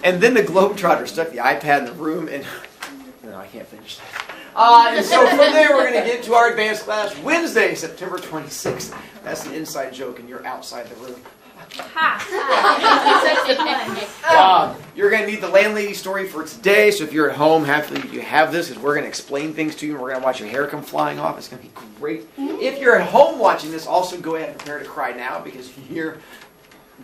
And then the Globetrotter stuck the iPad in the room, and no, I can't finish that. And so from there, we're going to get to our advanced class Wednesday, September 26th. That's an inside joke, and you're outside the room. You're going to need the landlady story for today, so if you're at home, hopefully you have this, because we're going to explain things to you, and we're going to watch your hair come flying off. It's going to be great. If you're at home watching this, also go ahead and prepare to cry now, because you're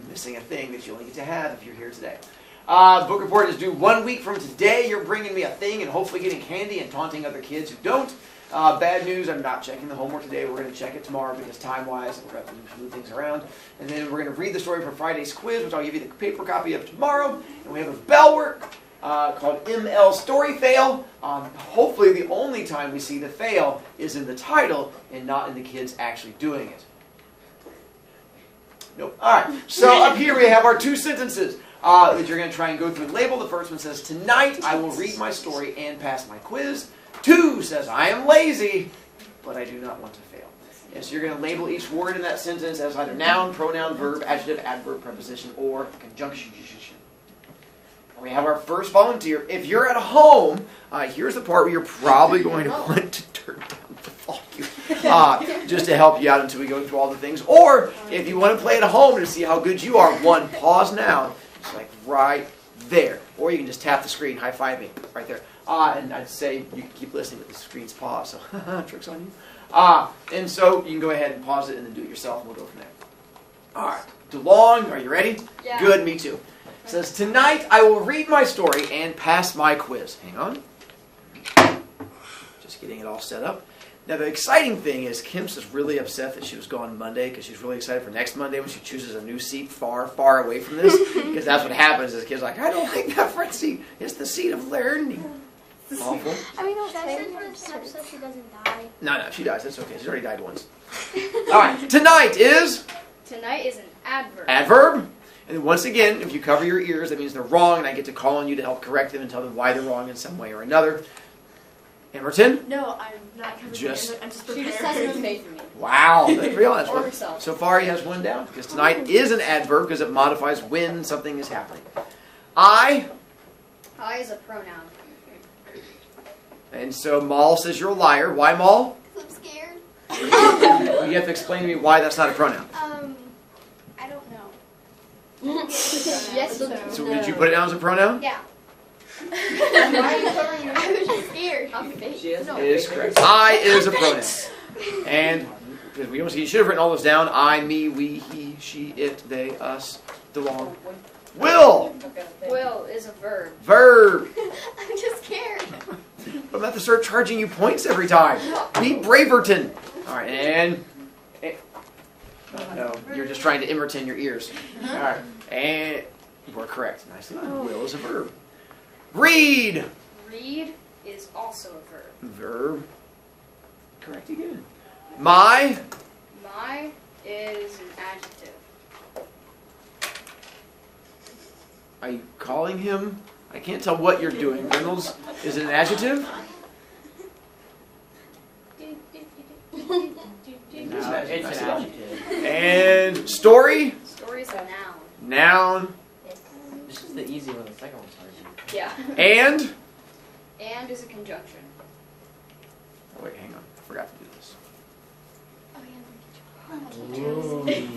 missing a thing that you only get to have if you're here today. Book report is due 1 week from today. You're bringing me a thing and hopefully getting candy and taunting other kids who don't. Bad news, I'm not checking the homework today. We're going to check it tomorrow because time-wise, we're going to move things around. And then we're going to read the story for Friday's quiz, which I'll give you the paper copy of tomorrow. And we have a bell work called ML Story Fail. Hopefully the only time we see the fail is in the title and not in the kids actually doing it. Nope. All right. So up here we have our two sentences that you're going to try and go through and label. The first one says, tonight I will read my story and pass my quiz. 2 says, I am lazy, but I do not want to fail. And so you're going to label each word in that sentence as either noun, pronoun, verb, adjective, adverb, preposition, or conjunction. And we have our first volunteer. If you're at home, here's the part where you're probably going to want to turn down the volume just to help you out until we go through all the things. Or if you want to play at home to see how good you are, pause now. It's like right there. Or you can just tap the screen, high-five me, right there. And I'd say you can keep listening, but the screen's paused, so trick's on you. And so you can go ahead and pause it and then do it yourself, and we'll go from there. All right. DeLong, are you ready? Yeah. Good, me too. It says, tonight I will read my story and pass my quiz. Hang on. Just getting it all set up. Now, the exciting thing is Kim's is really upset that she was gone Monday because she's really excited for next Monday when she chooses a new seat far, far away from this. Because that's what happens is kids are like, I don't like that front seat. It's the seat of learning. Awful. I mean, so she doesn't die. No, she dies. That's okay. She's already died once. All right. Tonight is? Tonight is an adverb. Adverb. And once again, if you cover your ears, that means they're wrong, and I get to call on you to help correct them and tell them why they're wrong in some way or another. Emerton? No, I'm not covering I'm just prepared. She just has no faith in me. Wow. I didn't realize Or one. herself. So far he has one down. Because tonight is an adverb because it modifies when something is happening. I is a pronoun. And so Maul says you're a liar. Why, Maul? I'm scared. You have to explain to me why that's not a pronoun. I don't know. Yes. So did you put it down as a pronoun? Yeah. Why are you covering your I was just scared. It is correct. I is a pronoun. And you should have written all those down. I, me, we, he, she, it, they, us, DeLong. Will! Will is a verb. Verb. I'm just scared. I'm going to have to start charging you points every time. Be Braverton. All right, and... No, you're just trying to Emerton your ears. All right, and you are correct. Nicely done. Will is a verb. Read. Read is also a verb. Verb. Correct again. My. My is an adjective. Are you calling him? I can't tell what you're doing. Reynolds, is it an adjective? No, it's an adjective. And story? Story is a noun. Noun. This is the easy one. The second one's hard. Yeah. And? And is a conjunction. Oh, wait, hang on. I forgot to do this. Oh, yeah.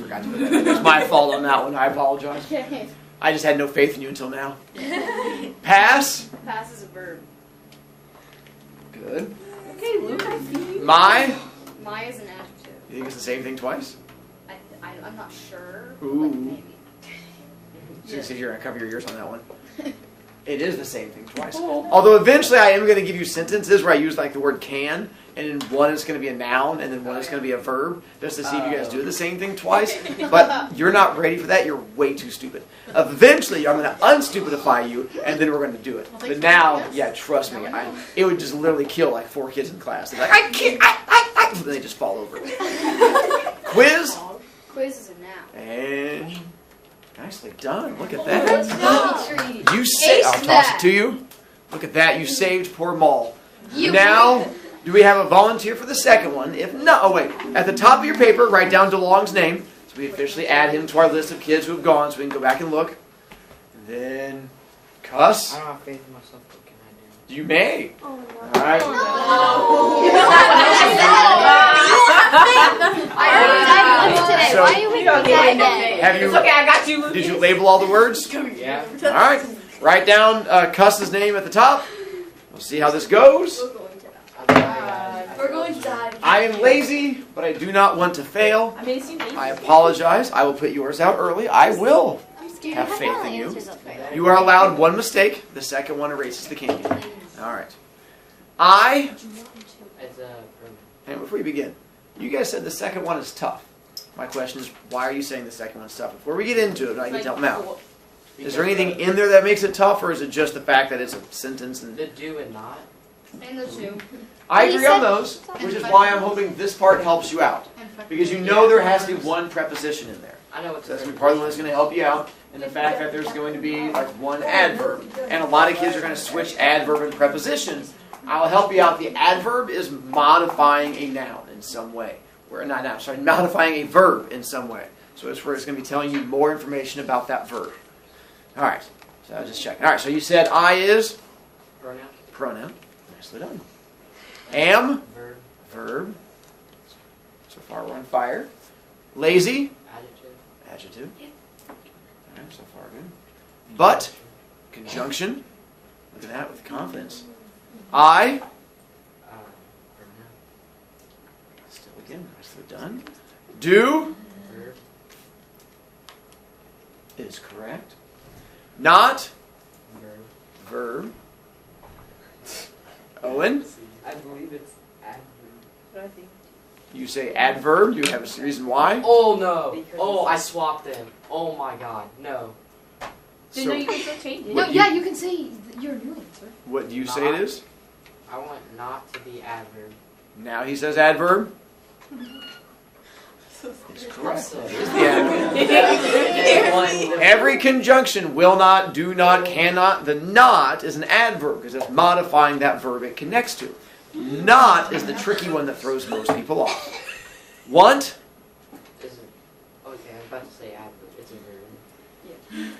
Forgot to do that. It was my fault on that one. I apologize. Okay. I just had no faith in you until now. Pass. Pass is a verb. Good. Okay, Luke, I see you. My. My is an adjective. You think it's the same thing twice? I'm not sure. Ooh. But maybe. So you see you're going to cover your ears on that one. It is the same thing twice. Although eventually I am going to give you sentences where I use like the word can, and then one is going to be a noun, and then one is going to be a verb, just to see if you guys do the same thing twice. But you're not ready for that. You're way too stupid. Eventually I'm going to unstupidify you, and then we're going to do it. But now, yeah, trust me, it would just literally kill like 4 kids in class. They're like, I can't, and then they just fall over. Quiz. Quiz is a noun. And nicely done. Look at that. No. You saved. I'll toss it to you. Look at that. You saved poor Maul. Now, do we have a volunteer for the second one? If not, oh wait. At the top of your paper, write down DeLong's name. So we officially add him to our list of kids who have gone, so we can go back and look. And then Cuss? I don't have faith in myself, what can I do? You may. Oh, no. All right. So- Why are you making that again? Have you? It's okay, I got you, Lucas. Did you label all the words? Yeah. All right. Write down Cuss's name at the top. We'll see how this goes. We're going to die. I am lazy, but I do not want to fail. I mean, it seems I apologize. I will put yours out early. I will have faith in you. You are allowed one mistake. The second one erases the candy. All right. It's And before you begin, you guys said the second one is tough. My question is, why are you saying the second one's tough? Before we get into it, I need to help them out. Is there anything in there that makes it tough, or is it just the fact that it's a sentence? And the do and not. And the two. I agree on those, which is why I'm hoping this part helps you out. Because you know there has to be one preposition in there. I know what's So that's going to be part of the one that's going to help you out. And the fact that there's going to be like one adverb. And a lot of kids are going to switch adverb and preposition. I'll help you out. The adverb is modifying a noun in some way. Modifying a verb in some way. So it's where it's going to be telling you more information about that verb. All right. So I was just checking. All right. So you said I is? Pronoun. Pronoun. Nicely done. Am? Verb. Verb. So far we're on fire. Lazy? Adjective. Adjective. All right, so far good. But? Conjunction. Look at that with confidence. I? Pronoun. Still again, nicely done. Do? Verb. Is correct. Not? Verb. Verb. Owen? I believe it's adverb. What I think. You say adverb. You have a reason why? Oh no! Oh, I swapped them. Oh my god, no. Didn't know you could still change it. No, yeah, you can say you're annoying, sir. What do you say it is? I want not to be adverb. Now he says adverb. Is correct. Is the adverb. Every conjunction, will not, do not, cannot. The not is an adverb because it's modifying that verb it connects to. Not is the tricky one that throws most people off. Want? Isn't. Okay, I'm about to say adverb. It's a verb.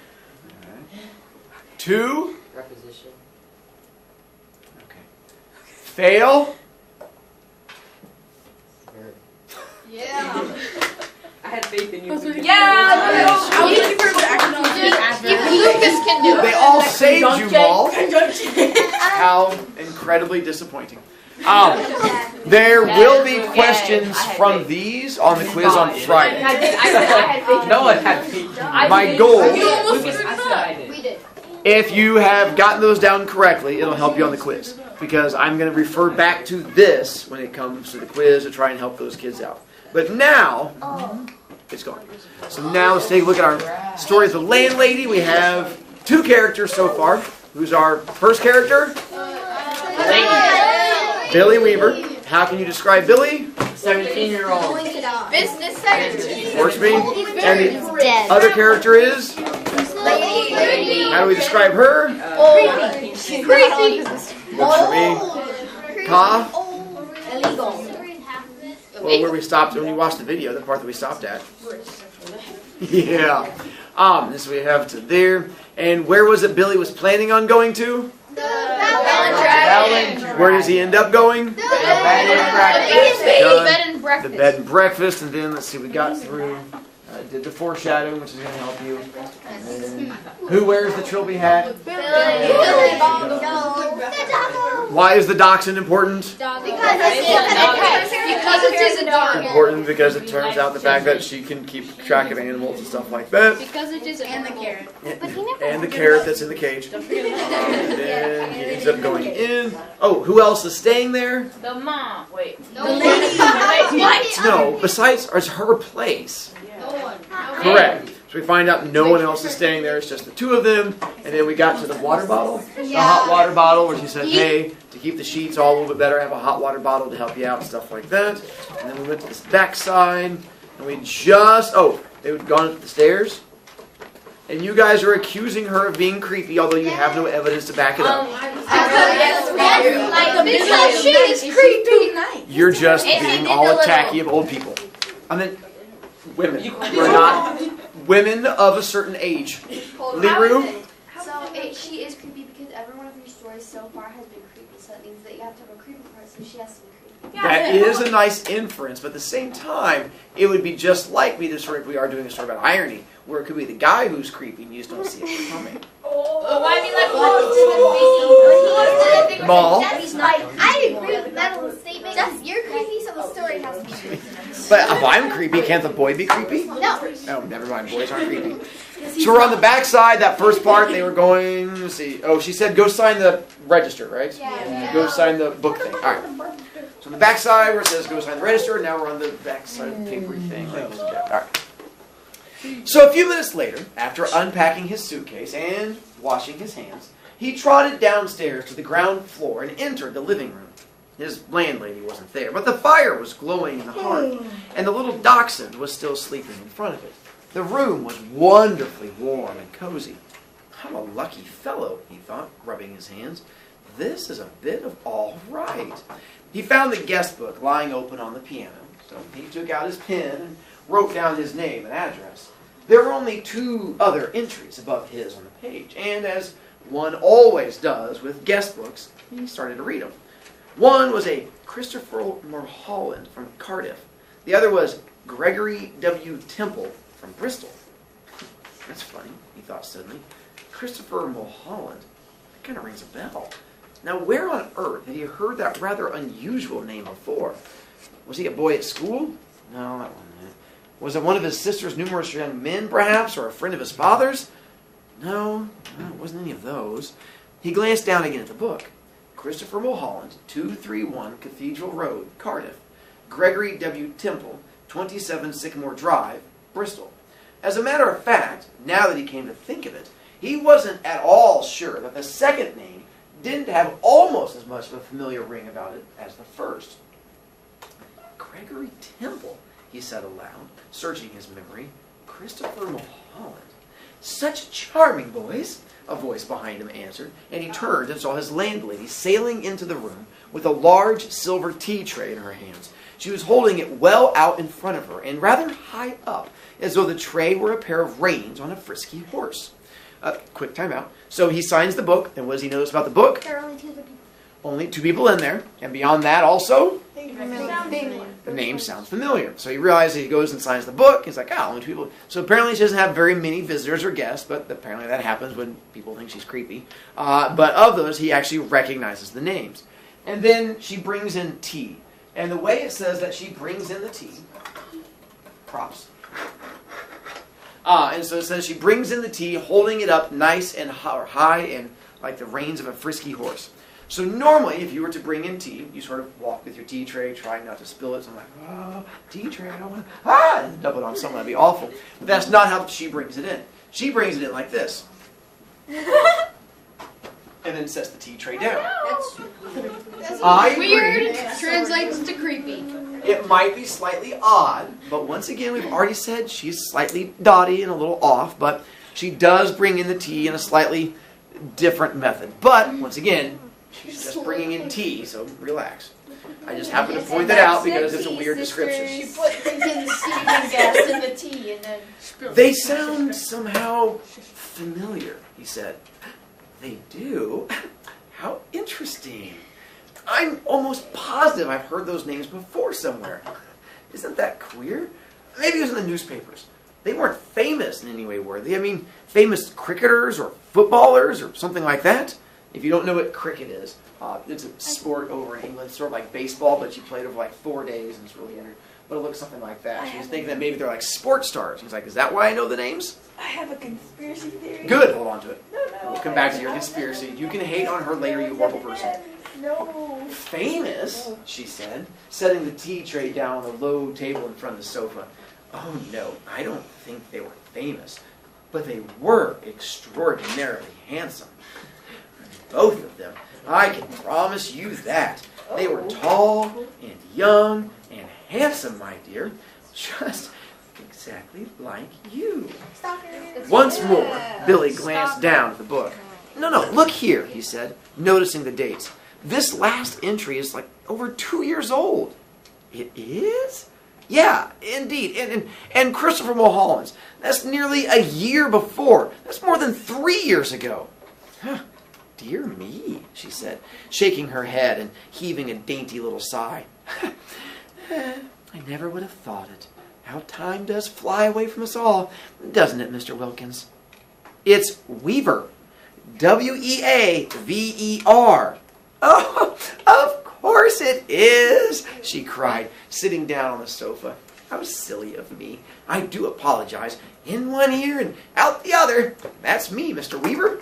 To? Preposition. Okay. Fail? Verb. Yeah. I had faith in you. Yeah! I was looking for the actual Even Lucas can do They it. all saved you, Mal. Conjunction. How incredibly disappointing. There will be questions from these on the quiz on Friday. I had faith in No you. one had faith in you. My goal, Lucas, I said I did. We did. if you have gotten those down correctly, it'll help you on the quiz. Because I'm going to refer back to this when it comes to the quiz to try and help those kids out. But now, it's gone. So now let's take a look at our story of the landlady. We have two characters so far. Who's our first character? Billy Weaver. How can you describe Billy? 17-year-old. Business secretary. Works for me. And the Dead. other character is? Lady. How do we describe her? Creepy. Creepy. Works for me. Ka? Illegal. Well, where we stopped, when you watched the video, the part that we stopped at. Yeah. This we have to there. And where was it Billy was planning on going to? Where does he end up going? The bed and breakfast. The bed and breakfast. And then, let's see, we got through, did the foreshadowing, which is going to help you. And then, who wears the trilby hat? Why is the dachshund important? Because it is a dog. Important because it turns out the fact that she can keep track of animals and stuff like that. Because it is and the carrot. And the carrot that's in the cage. And then he ends up going in. Oh, who else is staying there? The mom. Wait. No lady. What? No, besides, it's her place. No one. Correct. So we find out no one else is staying there. It's just the two of them. And then we got to the water bottle. The hot water bottle where she said, hey, to keep the sheets all a little bit better, have a hot water bottle to help you out and stuff like that. And then we went to this back side. And we just, they had gone up the stairs. And you guys are accusing her of being creepy, although you have no evidence to back it up. Because she is creepy. You're just being all attacky of old people. I mean, women. You're not women of a certain age. Liru? she is creepy because every one of your stories so far has been creepy. So that means that you have to have a creepy person. She has to be creepy. That is a nice inference, but at the same time, it would be just like the story if we are doing a story about irony, where it could be the guy who's creepy and you just don't see it coming. Why do you like Ball. He's like, I agree with that little statement. Just, you're creepy, so the story has to be creepy. But if I'm creepy, can't the boy be creepy? No. Oh, never mind. Boys aren't creepy. So we're on the back side. That first part, they were going, let's see. Oh, she said go sign the register, right? Yeah. Go sign the book thing. All right. So on the back side where it says go sign the register, now we're on the back side of the papery thing. All right. So a few minutes later, after unpacking his suitcase and washing his hands, he trotted downstairs to the ground floor and entered the living room. His landlady wasn't there, but the fire was glowing in the hearth, and the little dachshund was still sleeping in front of it. The room was wonderfully warm and cozy. I'm a lucky fellow, he thought, rubbing his hands. This is a bit of all right. He found the guest book lying open on the piano, so he took out his pen and wrote down his name and address. There were only 2 other entries above his on the page, and as one always does with guest books, he started to read them. One was a Christopher Mulholland from Cardiff. The other was Gregory W. Temple from Bristol. That's funny, he thought suddenly. Christopher Mulholland. That kind of rings a bell. Now, where on earth had he heard that rather unusual name before? Was he a boy at school? No, that wasn't it. Was it one of his sister's numerous young men, perhaps, or a friend of his father's? No, it wasn't any of those. He glanced down again at the book. Christopher Mulholland, 231 Cathedral Road, Cardiff. Gregory W. Temple, 27 Sycamore Drive, Bristol. As a matter of fact, now that he came to think of it, he wasn't at all sure that the second name didn't have almost as much of a familiar ring about it as the first. Gregory Temple, he said aloud, searching his memory. Christopher Mulholland. Such charming boys, a voice behind him answered, and he turned and saw his landlady sailing into the room with a large silver tea tray in her hands. She was holding it well out in front of her and rather high up, as though the tray were a pair of reins on a frisky horse. Quick timeout. So he signs the book, and what does he notice about the book? There are only 2 other people. Only 2 people in there, and beyond that also, the name sounds familiar. So he realizes he goes and signs the book. He's like, only 2 people. So apparently she doesn't have very many visitors or guests, but apparently that happens when people think she's creepy. But of those, he actually recognizes the names. And then she brings in tea. And the way it says that she brings in the tea, props. And so it says she brings in the tea, holding it up nice and high and like the reins of a frisky horse. So normally, if you were to bring in tea, you sort of walk with your tea tray, trying not to spill it. So I'm like, tea tray, I don't want to, and dump it on someone. That'd be awful. But that's not how she brings it in. She brings it in like this. And then sets the tea tray down. That's weird. Translates to creepy. It might be slightly odd, but once again, we've already said she's slightly dotty and a little off, but she does bring in the tea in a slightly different method. But, once again, she's just bringing in tea, so relax. I just happen to point that out because it's a weird description. She put freaking sleeping gas in the tea and then... They sound somehow familiar, he said. They do? How interesting. I'm almost positive I've heard those names before somewhere. Isn't that queer? Maybe it was in the newspapers. They weren't famous in any way, were they? I mean, famous cricketers or footballers or something like that. If you don't know what cricket is, it's a sport over in England, sort of like baseball, but you play it over like 4 days, and it's really interesting. But it looks something like that. She's thinking that maybe they're like sports stars. He's like, is that why I know the names? I have a conspiracy theory. Good, hold on to it. No. We'll come back to your conspiracy. You can hate on her later, you horrible person. No. Famous, she said, setting the tea tray down on the low table in front of the sofa. Oh no, I don't think they were famous, but they were extraordinarily handsome. Both of them. I can promise you that. They were tall and young and handsome, my dear. Just exactly like you. Once more, Billy glanced down at the book. No, look here, he said, noticing the dates. This last entry is like over 2 years old. It is? Yeah, indeed. And Christopher Mulholland's. That's nearly a year before. That's more than 3 years ago. Dear me, she said, shaking her head and heaving a dainty little sigh. I never would have thought it. How time does fly away from us all, doesn't it, Mr. Wilkins? It's Weaver. W-E-A-V-E-R. Oh, of course it is, she cried, sitting down on the sofa. How silly of me. I do apologize. In one ear and out the other. That's me, Mr. Weaver.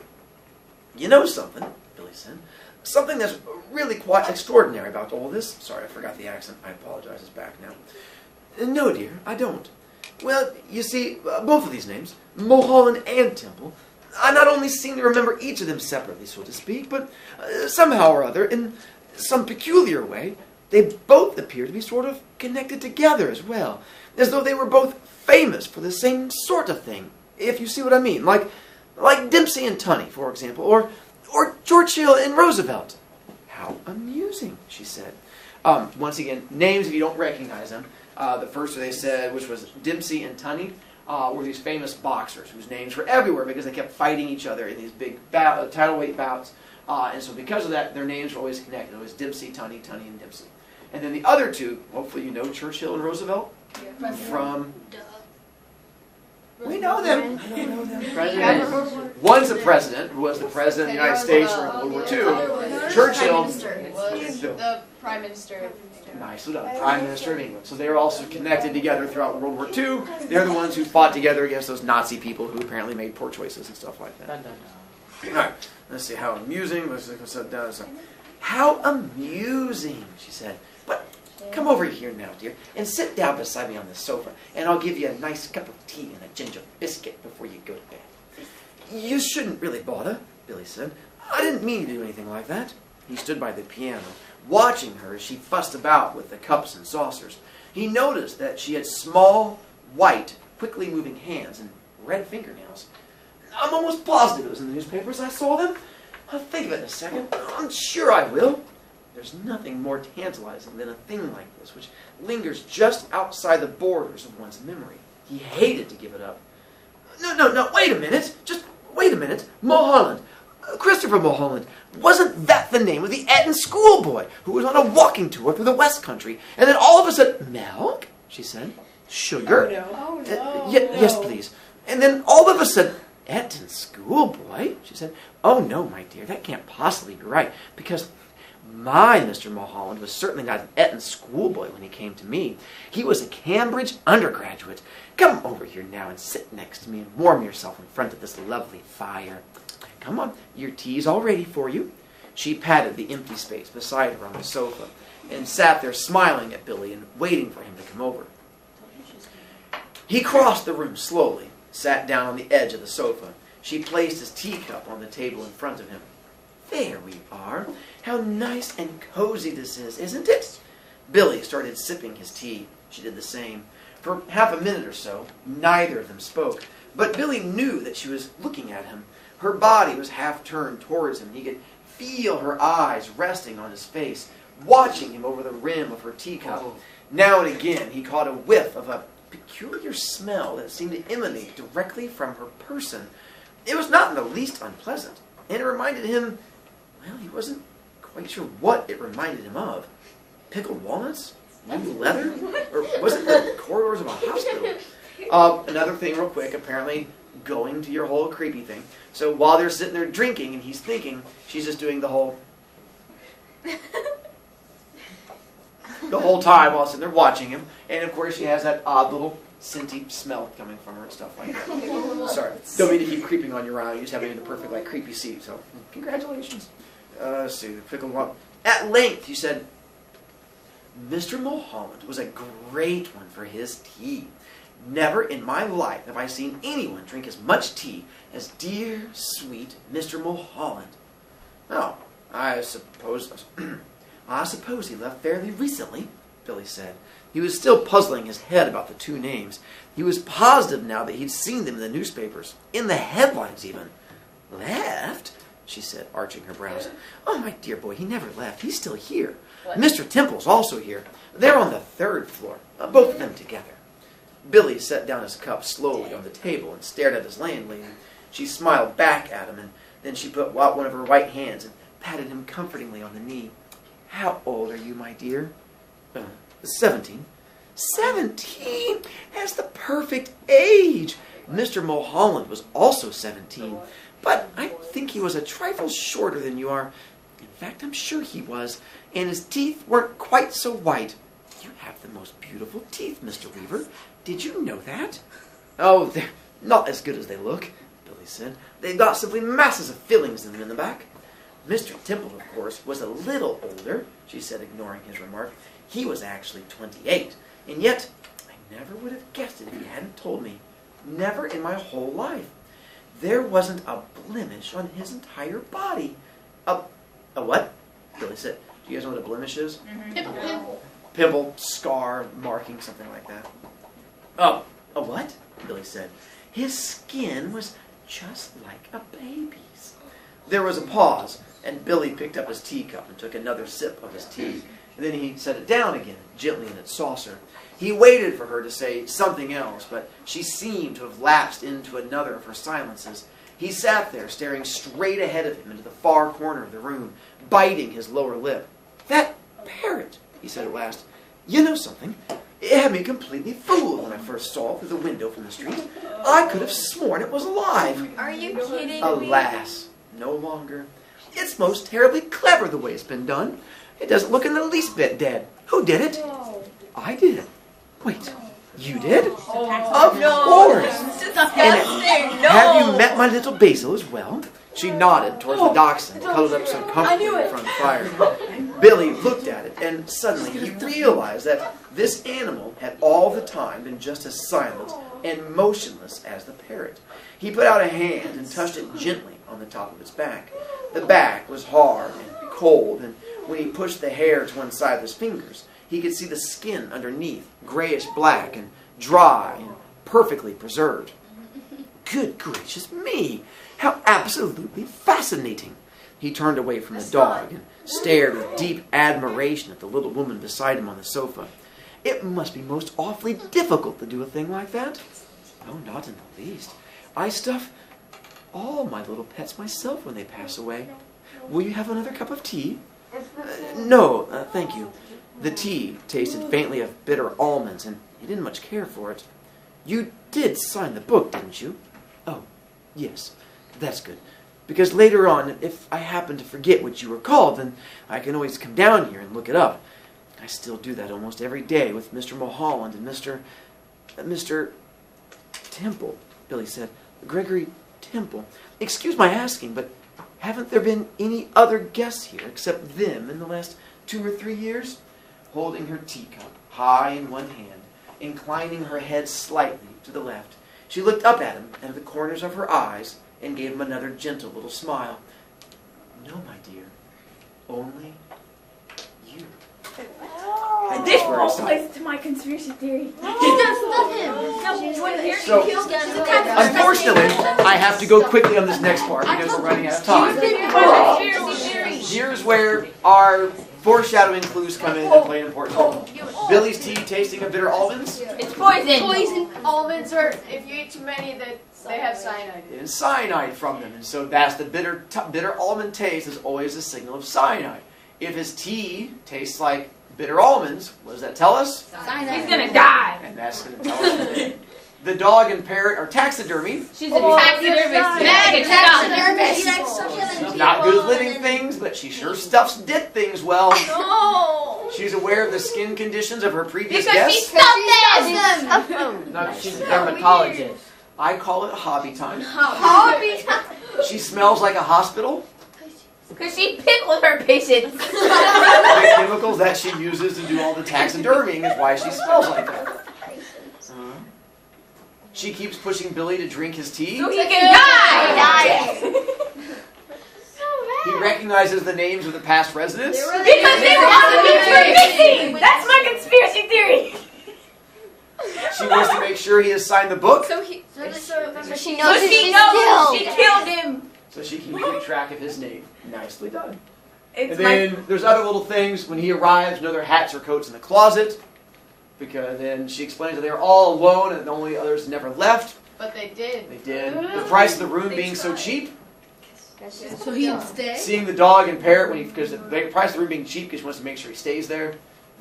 You know something, Billy said. Something that's really quite extraordinary about all this. Sorry, I forgot the accent. I apologize. It's back now. No, dear, I don't. Well, you see, both of these names, Mulholland and Temple, I not only seem to remember each of them separately, so to speak, but somehow or other, in some peculiar way, they both appear to be sort of connected together as well, as though they were both famous for the same sort of thing, if you see what I mean, like Dempsey and Tunney, for example, or Churchill and Roosevelt. How amusing, she said. Once again, names if you don't recognize them. The first they said, which was Dempsey and Tunney, were these famous boxers whose names were everywhere because they kept fighting each other in these big title weight bouts. And so because of that, their names were always connected. It was Dempsey, Tunney, Tunney, and Dempsey. And then the other two, hopefully you know Churchill and Roosevelt, from... We know them. I don't know them. President. One's a president, who was the president of the United States during World War II. Churchill was the Prime Minister. Nice, so done. Prime Minister of England. So they were also connected together throughout World War II. They're the ones who fought together against those Nazi people who apparently made poor choices and stuff like that. Dun, dun, dun. All right, let's see how amusing. How amusing, she said. But come over here now, dear, and sit down beside me on the sofa, and I'll give you a nice cup of tea and a ginger biscuit before you go to bed. You shouldn't really bother, Billy said. I didn't mean to do anything like that. He stood by the piano, watching her as she fussed about with the cups and saucers. He noticed that she had small, white, quickly moving hands and red fingernails. I'm almost positive it was in the newspapers. I saw them. I'll think of it in a second. I'm sure I will. There's nothing more tantalizing than a thing like this, which lingers just outside the borders of one's memory. He hated to give it up. No, wait a minute. Just wait a minute. Mulholland. Christopher Mulholland. Wasn't that the name of the Eton schoolboy who was on a walking tour through the West Country? And then all of a sudden, milk? She said. Sugar? Oh, no. Yes, please. And then all of a sudden, Eton schoolboy? She said. Oh, no, my dear, that can't possibly be right, because my Mr. Mulholland was certainly not an Eton schoolboy when he came to me. He was a Cambridge undergraduate. Come over here now and sit next to me and warm yourself in front of this lovely fire. Come on, your tea's all ready for you. She patted the empty space beside her on the sofa and sat there smiling at Billy and waiting for him to come over. He crossed the room slowly, sat down on the edge of the sofa. She placed his teacup on the table in front of him. There we are. How nice and cozy this is, isn't it? Billy started sipping his tea. She did the same. For half a minute or so, neither of them spoke. But Billy knew that she was looking at him. Her body was half turned towards him. He could feel her eyes resting on his face, watching him over the rim of her teacup. Now and again, he caught a whiff of a peculiar smell that seemed to emanate directly from her person. It was not in the least unpleasant, and it reminded him, well, he wasn't quite sure what it reminded him of. Pickled walnuts? New leather? Or was it the corridors of a hospital? Another thing real quick, apparently going to your whole creepy thing. So while they're sitting there drinking and he's thinking, she's just doing the whole time while sitting there watching him. And of course she has that odd little scenty smell coming from her and stuff like that. Sorry, don't mean to keep creeping on your eye. You just have me in the perfect like creepy seat. So congratulations. Let's see, the pickled one. At length, he said, Mr. Mulholland was a great one for his tea. Never in my life have I seen anyone drink as much tea as dear, sweet Mr. Mulholland. Oh, I suppose he left fairly recently, Billy said. He was still puzzling his head about the two names. He was positive now that he'd seen them in the newspapers, in the headlines even. Left? She said, arching her brows. Oh, my dear boy, he never left. He's still here. What? Mr. Temple's also here. They're on the 3rd floor, both of them together. Billy set down his cup slowly on the table and stared at his landlady. She smiled back at him, and Then she put out one of her white hands and patted him comfortingly on the knee. "How old are you, my dear?" 17. 17? That's the perfect age. Mr. Mulholland was also 17, but I think he was a trifle shorter than you are. In fact, I'm sure he was, and his teeth weren't quite so white. You have the most beautiful teeth, Mr. Weaver. Did you know that? Oh, they're not as good as they look, Billy said. They've got simply masses of fillings in them in the back. Mr. Temple, of course, was a little older, she said, ignoring his remark. He was actually 28, and yet I never would have guessed it if you hadn't told me. Never in my whole life. There wasn't a blemish on his entire body. A what? Billy said. Do you guys know what a blemish is? Pimple. Pimple, scar, marking, something like that. Oh, a what? Billy said. His skin was just like a baby's. There was a pause, and Billy picked up his teacup and took another sip of his tea. And then he set it down again, gently in its saucer. He waited for her to say something else, but she seemed to have lapsed into another of her silences. He sat there, staring straight ahead of him into the far corner of the room, biting his lower lip. "That parrot," he said at last. "You know something? It had me completely fooled when I first saw it through the window from the street. I could have sworn it was alive." Are you kidding me? Alas, no longer. "It's most terribly clever the way it's been done. It doesn't look in the least bit dead. Who did it?" "I did." "Wait, you did?" "Of course." "And have you met my little Basil as well?" She nodded towards the dachshund, cuddled up so comfortably in front of the fire. Billy looked at it, and suddenly he realized that this animal had all the time been just as silent and motionless as the parrot. He put out a hand and touched it gently on the top of its back. The back was hard and cold, and when he pushed the hair to one side of his fingers, he could see the skin underneath, grayish black and dry and perfectly preserved. "Good gracious me! How absolutely fascinating!" He turned away from the dog and stared with deep admiration at the little woman beside him on the sofa. "It must be most awfully difficult to do a thing like that." "Oh, not in the least. I stuff all my little pets myself when they pass away. Will you have another cup of tea?" No, thank you." The tea tasted faintly of bitter almonds, and he didn't much care for it. "You did sign the book, didn't you?" "Oh, yes. That's good. Because later on, if I happen to forget what you were called, then I can always come down here and look it up. I still do that almost every day with Mr. Mulholland and Mr. Temple," Billy said. "Gregory Temple. Excuse my asking, but haven't there been any other guests here except them in the last 2 or 3 years?" Holding her teacup high in one hand, inclining her head slightly to the left, she looked up at him out of the corners of her eyes and gave him another gentle little smile. "No, my dear. Only you." And This where I all stopped. plays to my conspiracy theory. So, unfortunately, I have to go quickly on this next part because we're running out of time. Here's where our foreshadowing clues come in and play an important role. Billy's tea tasting of bitter almonds. It's poison. Poison almonds, or if you eat too many, they have cyanide. And cyanide from them, and so that's the bitter almond taste is always a signal of cyanide. If his tea tastes like bitter almonds, what does that tell us? He's gonna die. And that's going to tell us the dog and parrot are taxidermy. She's a taxidermist. She's not good at living things, but she sure stuffs dead things well. No! She's aware of the skin conditions of her previous Because she guests. stuffed them. No, she's a dermatologist. I call it hobby time. Hobby. She smells like a hospital. Because she pickled her patients. The chemicals that she uses to do all the taxidermying is why she smells like that. She keeps pushing Billy to drink his tea. So he can die. He recognizes the names of the past residents. Because they were all the things were missing. That's my conspiracy theory. She wants to make sure he has signed the book So she So knows she he's knows killed. she killed him. so she can keep track of his name. Nicely done. It's And then there's other little things. When he arrives, no other hats or coats in the closet. Because then she explains that they were all alone and the only others never left. But they did. They did. The price of the room being so cheap. That's just So he dumb. would stay. Seeing the dog and parrot because the price of the room being cheap because she wants to make sure he stays there.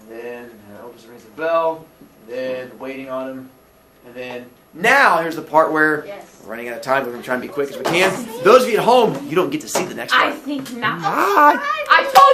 And then opens and rings the bell. And then waiting on him. And then now here's the part where Yes. we're running out of time. We're going to try and be quick as we can. Those of you at home, you don't get to see the next I part. think not. Bye. I told